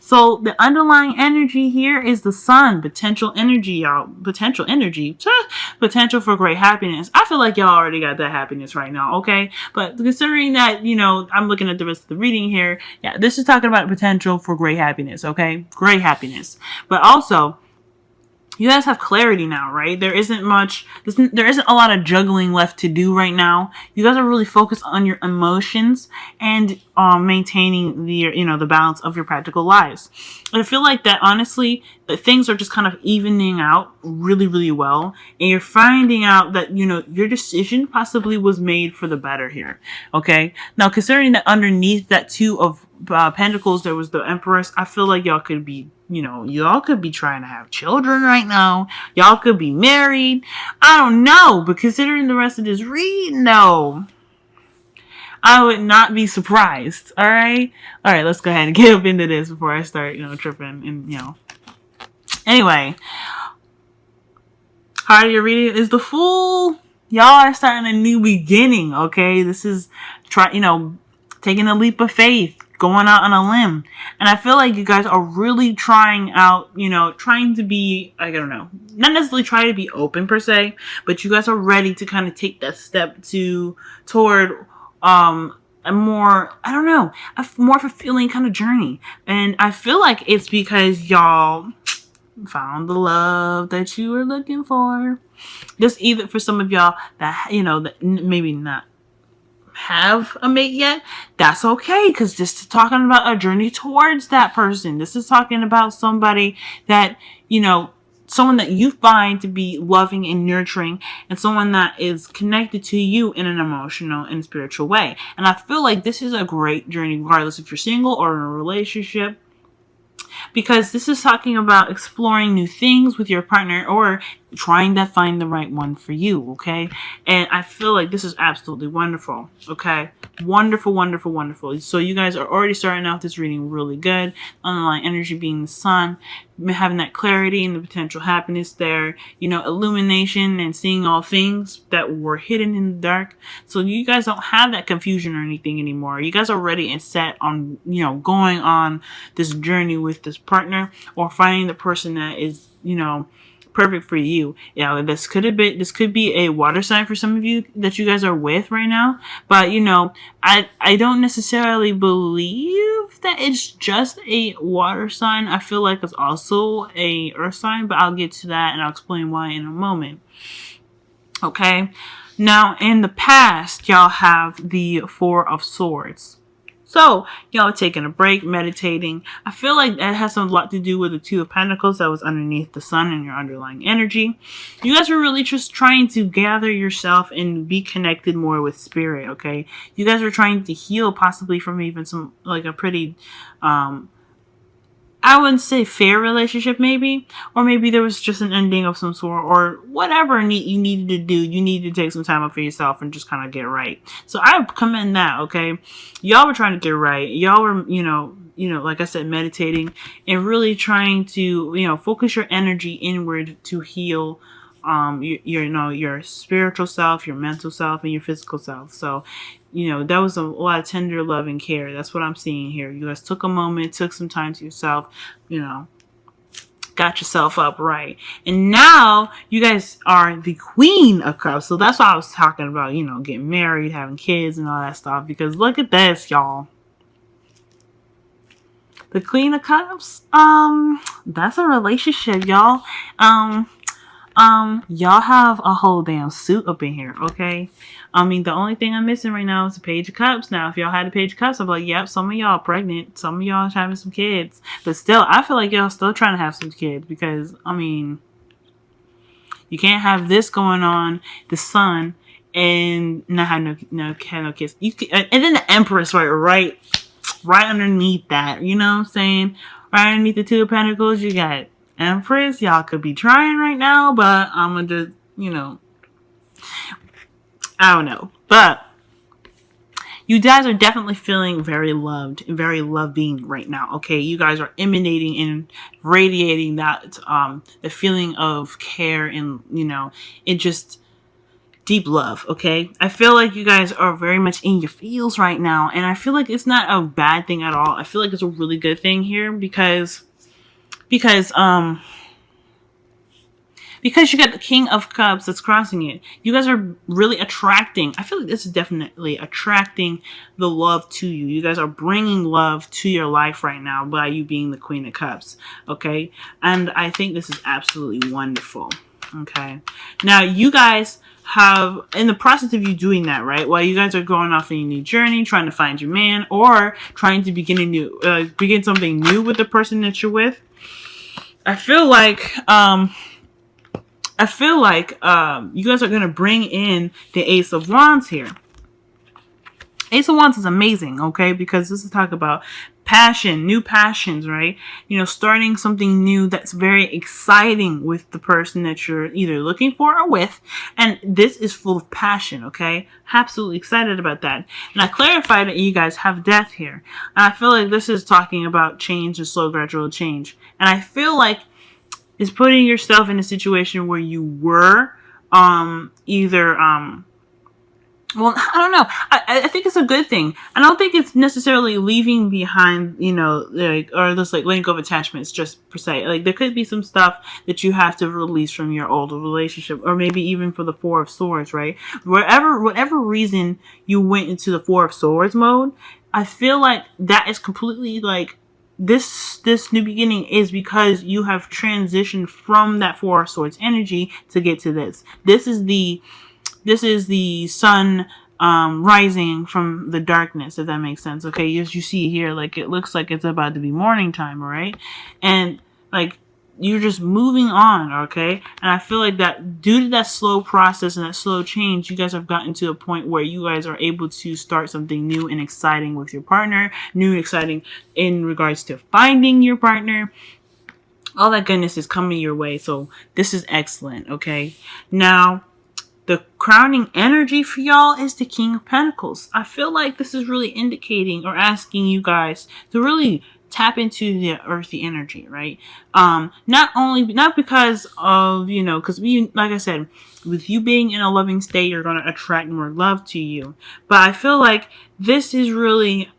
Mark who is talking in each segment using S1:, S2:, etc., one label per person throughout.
S1: So the underlying energy here is the sun, potential energy, y'all. Potential energy, potential for great happiness. I feel like y'all already got that happiness right now, okay? But considering that, I'm looking at the rest of the reading here. Yeah, this is talking about potential for great happiness, okay? Great happiness. But also, you guys have clarity now, right? There isn't a lot of juggling left to do right now. You guys are really focused on your emotions and maintaining the balance of your practical lives. And I feel like that, honestly, that things are just kind of evening out really, really well. And you're finding out that, your decision possibly was made for the better here. Okay. Now, considering that underneath that Two of Pentacles, there was the Empress, I feel like y'all could be trying to have children right now. Y'all could be married. I don't know, but considering the rest of this read, no. I would not be surprised. All right, let's go ahead and get up into this before I start, tripping and Anyway, heart of your reading is the Fool. Y'all are starting a new beginning. Okay, this is taking a leap of faith, going out on a limb. And I feel like you guys are really trying to be, I don't know, not necessarily try to be open per se, but you guys are ready to kind of take that step toward a more, I don't know, a more fulfilling kind of journey. And I feel like it's because y'all found the love that you were looking for. Just even for some of y'all that, that maybe not have a mate yet, that's okay, because this is talking about a journey towards that person. This is talking about somebody that, someone that you find to be loving and nurturing, and someone that is connected to you in an emotional and spiritual way. And I feel like this is a great journey, regardless if you're single or in a relationship, because this is talking about exploring new things with your partner or trying to find the right one for you, okay? And I feel like this is absolutely wonderful, okay? Wonderful, wonderful, wonderful. So you guys are already starting out this reading really good. Underlying energy being the sun, having that clarity and the potential happiness there, illumination and seeing all things that were hidden in the dark. So you guys don't have that confusion or anything anymore. You guys are ready and set on, going on this journey with this partner or finding the person that is, perfect for you. This could be a water sign for some of you that you guys are with right now. But I don't necessarily believe that it's just a water sign. I feel like it's also a earth sign, but I'll get to that and I'll explain why in a moment. Okay. Now in the past, y'all have the Four of Swords. So, y'all taking a break, meditating. I feel like that has a lot to do with the Two of Pentacles that was underneath the sun and your underlying energy. You guys are really just trying to gather yourself and be connected more with spirit, okay? You guys are trying to heal possibly from even some, like a pretty, I wouldn't say fair relationship maybe, or maybe there was just an ending of some sort, or whatever you needed to do. You needed to take some time up for yourself and just kind of get right. So I commend that, okay? Y'all were trying to get right. Y'all were, like I said, meditating and really trying to, focus your energy inward to heal your spiritual self, your mental self, and your physical self. So, that was a lot of tender love and care. That's what I'm seeing here. You guys took a moment, took some time to yourself, got yourself up right. And now you guys are the Queen of Cups. So that's why I was talking about, getting married, having kids and all that stuff. Because look at this, y'all. The Queen of Cups, that's a relationship, y'all. Y'all have a whole damn suit up in here, okay? I mean, the only thing I'm missing right now is the Page of Cups. Now, if y'all had the Page of Cups, I'm like, yep, some of y'all are pregnant. Some of y'all are having some kids. But still, I feel like y'all still trying to have some kids because, I mean, you can't have this going on, the sun, and not have no kids. And then the Empress, right underneath that, you know what I'm saying? Right underneath the Two of Pentacles, you got Empress. Y'all could be trying right now, but I'm gonna just, I don't know. But you guys are definitely feeling very loved and very loving right now. Okay, you guys are emanating and radiating that the feeling of care, and it just, deep love, okay? I feel like you guys are very much in your feels right now, and I feel like it's not a bad thing at all. I feel like it's a really good thing here because you got the King of Cups that's crossing it. You guys are really attracting. I feel like this is definitely attracting the love to you. You guys are bringing love to your life right now by you being the Queen of Cups, okay? And I think this is absolutely wonderful, okay? Now, you guys have, in the process of you doing that, right, while you guys are going off on a new journey, trying to find your man, or trying to begin something new with the person that you're with, I feel like you guys are going to bring in the Ace of Wands here. Ace of Wands is amazing, okay? Because this is talk about passion, new passions, right? You know, starting something new that's very exciting with the person that you're either looking for or with. And this is full of passion, okay? Absolutely excited about that. And I clarified that you guys have death here. And I feel like this is talking about change and slow, gradual change. And I feel like it's putting yourself in a situation where you were well, I don't know. I think it's a good thing. I don't think it's necessarily leaving behind, you know, like, or just like letting go of attachments just per se. Like, there could be some stuff that you have to release from your old relationship, or maybe even for the Four of Swords, right? Whatever reason you went into the Four of Swords mode, I feel like that is completely like, this new beginning is because you have transitioned from that Four of Swords energy to get to this. This is the sun rising from the darkness, if that makes sense. Okay, as you see here, like, it looks like it's about to be morning time, all right? And like, you're just moving on, okay? And I feel like that due to that slow process and that slow change, you guys have gotten to a point where you guys are able to start something new and exciting with your partner, new and exciting in regards to finding your partner. All that goodness is coming your way. So this is excellent, okay? Now, the crowning energy for y'all is the King of Pentacles. I feel like this is really indicating or asking you guys to really tap into the earthy energy, right? Not because of, you know, because like I said, with you being in a loving state, you're going to attract more love to you. But I feel like this is really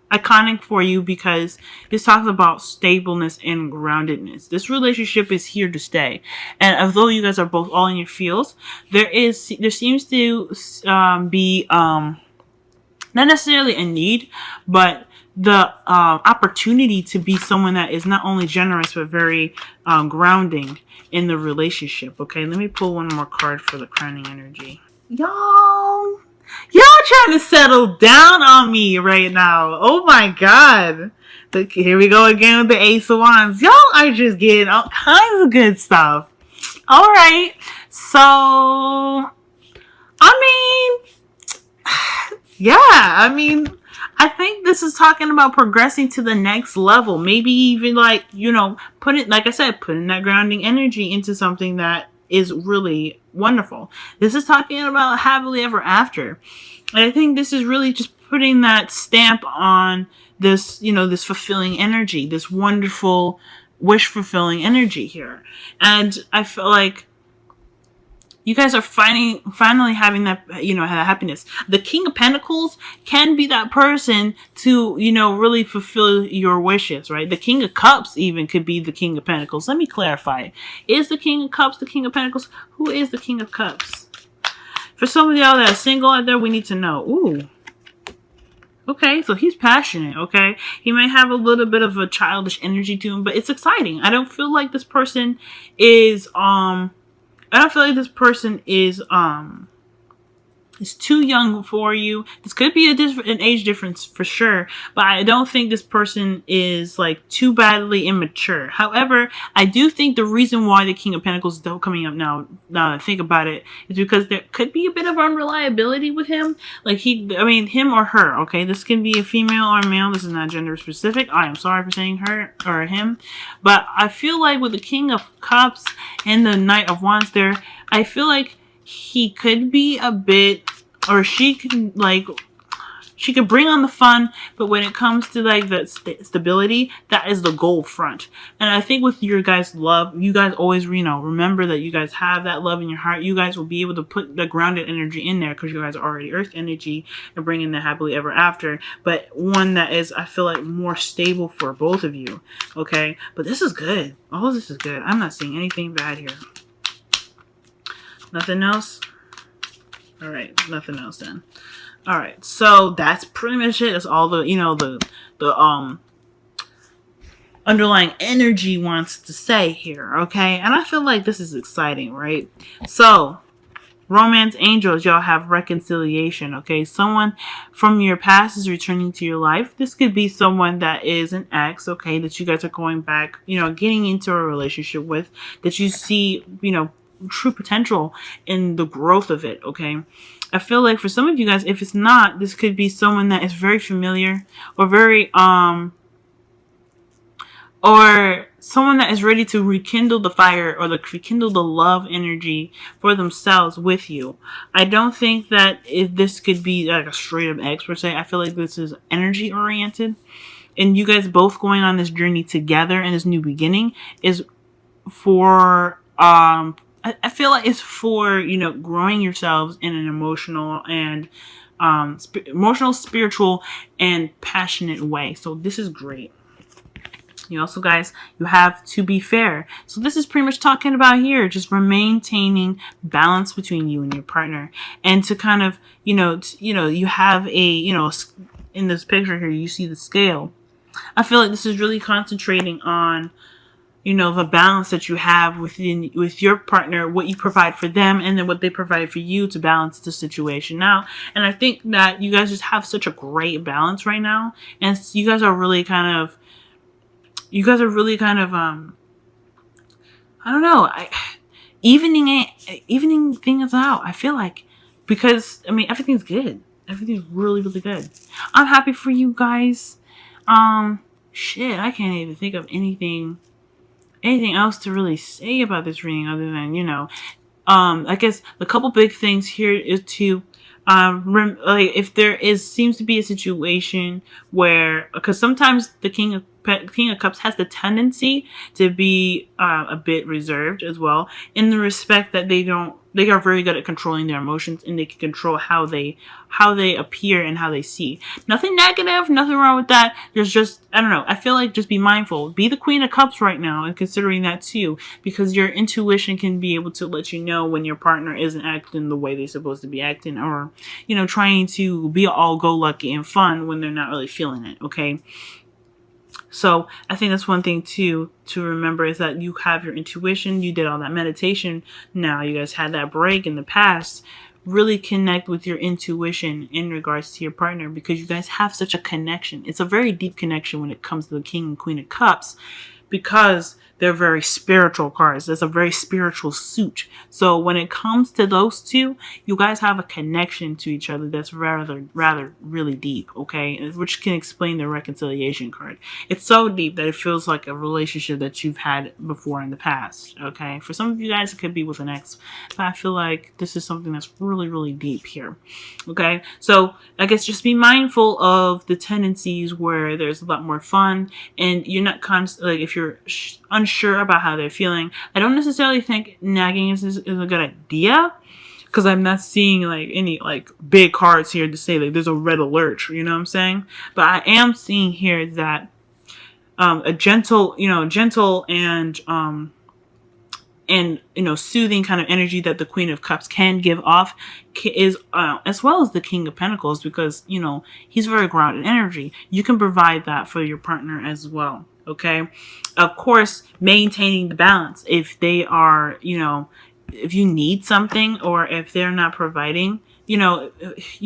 S1: iconic for you because this talks about stableness and groundedness. This relationship is here to stay. And although you guys are both all in your fields, there seems to be not necessarily a need, but the opportunity to be someone that is not only generous but very grounding in the relationship. Okay, let me pull one more card for the crowning energy. Y'all trying to settle down on me right now. Oh my god. Look, here we go again with the Ace of Wands. Y'all are just getting all kinds of good stuff. Alright, so I think this is talking about progressing to the next level. Maybe even, like, you know, putting that grounding energy into something that is really wonderful. This is talking about happily ever after. And I think this is really just putting that stamp on this, you know, this fulfilling energy, this wonderful wish fulfilling energy here. And I feel like you guys are finally having that, you know, that happiness. The King of Pentacles can be that person to, you know, really fulfill your wishes, right? The King of Cups even could be the King of Pentacles. Let me clarify. Is the King of Cups the King of Pentacles? Who is the King of Cups? For some of y'all that are single out there, we need to know. Ooh. Okay, so he's passionate, okay? He might have a little bit of a childish energy to him, but it's exciting. I don't feel like this person is, is too young for you. This could be an age difference for sure, but I don't think this person is like too badly immature. However, I do think the reason why the King of Pentacles is still coming up now that I think about it, is because there could be a bit of unreliability with him. Like him or her, okay? This can be a female or a male. This is not gender specific. I am sorry for saying her or him. But I feel like with the King of Cups and the Knight of Wands there, I feel like he could be a bit, or she can, like, She can bring on the fun, but when it comes to like the stability, that is the goal front. And I think with your guys' love, you guys always, remember that you guys have that love in your heart. You guys will be able to put the grounded energy in there because you guys are already earth energy and bringing the happily ever after. But one that is, I feel like, more stable for both of you. Okay? But this is good. All of this is good. I'm not seeing anything bad here. Nothing else? All right. Nothing else then. All right, so that's pretty much it. That's all the, the underlying energy wants to say here, okay? And I feel like this is exciting, right? So, romance angels, y'all have reconciliation, okay? Someone from your past is returning to your life. This could be someone that is an ex, okay, that you guys are going back, getting into a relationship with, that you see, true potential in the growth of it, okay? I feel like for some of you guys, if it's not, this could be someone that is very familiar or very, or someone that is ready to rekindle the fire or rekindle the love energy for themselves with you. I don't think that if this could be like a straight up ex per se. I feel like this is energy oriented, and you guys both going on this journey together and this new beginning is for, I feel like it's for, growing yourselves in an emotional and spiritual, and passionate way. So this is great. You also, guys, you have to be fair. So this is pretty much talking about here, just maintaining balance between you and your partner, and to kind of, you have a, in this picture here, you see the scale. I feel like this is really concentrating on, the balance that you have with your partner, what you provide for them, and then what they provide for you to balance the situation now. And I think that you guys just have such a great balance right now. And you guys are really kind of, I don't know, evening things out. I feel like, because, everything's good. Everything's really, really good. I'm happy for you guys. Shit, I can't even think of anything else to really say about this reading other than, I guess the couple big things here is to, like, if there seems to be a situation where, because sometimes the King of Cups has the tendency to be a bit reserved as well, in the respect that they are very good at controlling their emotions, and they can control how they appear and how they see. Nothing negative, nothing wrong with that. There's just, I don't know, I feel like just be mindful. Be the Queen of Cups right now, and considering that too, because your intuition can be able to let you know when your partner isn't acting the way they're supposed to be acting, or, trying to be all go lucky and fun when they're not really feeling it, okay? So I think that's one thing too to remember, is that you have your intuition. You did all that meditation. Now you guys had that break in the past. Really connect with your intuition in regards to your partner, because you guys have such a connection. It's a very deep connection when it comes to the King and Queen of Cups, because they're very spiritual cards. That's a very spiritual suit. So when it comes to those two, you guys have a connection to each other that's rather really deep, okay? Which can explain the reconciliation card. It's so deep that it feels like a relationship that you've had before in the past, okay? For some of you guys, it could be with an ex, but I feel like this is something that's really, really deep here, okay? So I guess just be mindful of the tendencies where there's a lot more fun, and you're not like, if you're unsure about how they're feeling, I don't necessarily think nagging is a good idea, because I'm not seeing like any like big cards here to say like there's a red alert, you know what I'm saying? But I am seeing here that a gentle and soothing kind of energy that the Queen of Cups can give off is as well as the King of Pentacles, because he's very grounded energy. You can provide that for your partner as well. Okay, of course, maintaining the balance. If they are, if you need something, or if they're not providing, you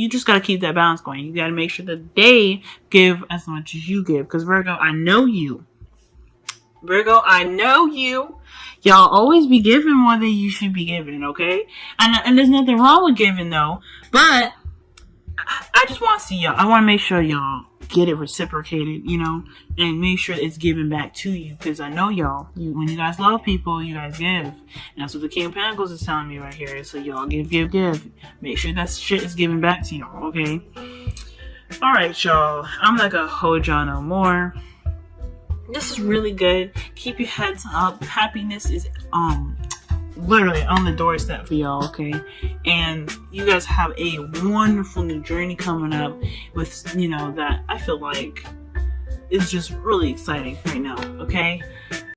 S1: just got to keep that balance going. You got to make sure that they give as much as you give. Because Virgo, I know you. Y'all always be giving more than you should be giving, okay? And there's nothing wrong with giving, though. But I just want to see y'all. I want to make sure y'all get it reciprocated, and make sure it's given back to you. Because I know y'all, when you guys love people, you guys give. And that's what the King of Pentacles is telling me right here. So y'all give. Make sure that shit is given back to y'all, okay? Alright, y'all. I'm not gonna hold y'all no more. This is really good. Keep your heads up. Happiness is literally on the doorstep for y'all, okay? And you guys have a wonderful new journey coming up with, that I feel like is just really exciting right now, okay?